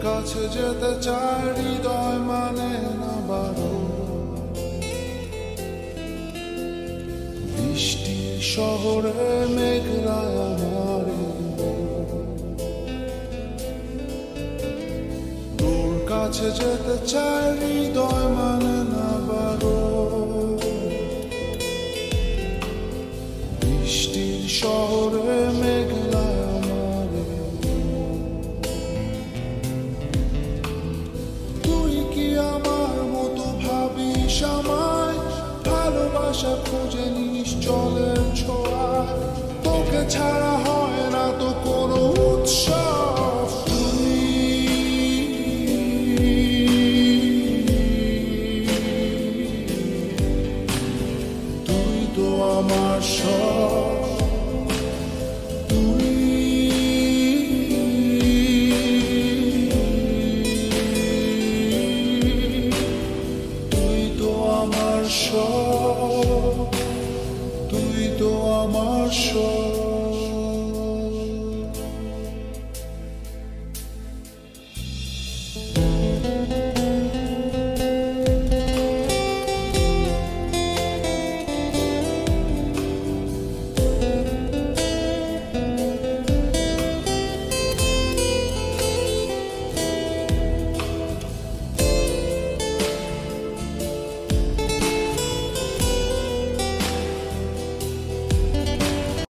কাছে যেতে চায় হৃদয় মানে না বারণ। বৃষ্টির শহরে মেঘলায় আমার তোর কাছে যেতে চায় হৃদয় মানে না বারণ। বৃষ্টির শহরে মেঘলায় আমার তুই কি আমার মতো ভাবিস আমায়? ভালোবাসা খুঁজে নিস জলের ছোঁয়ায়, তোকে ছাড়া হয় না তো কোনো উৎসব। তুই তো আমার সব, তুই তো আমার সব, তুই তো আমার সব।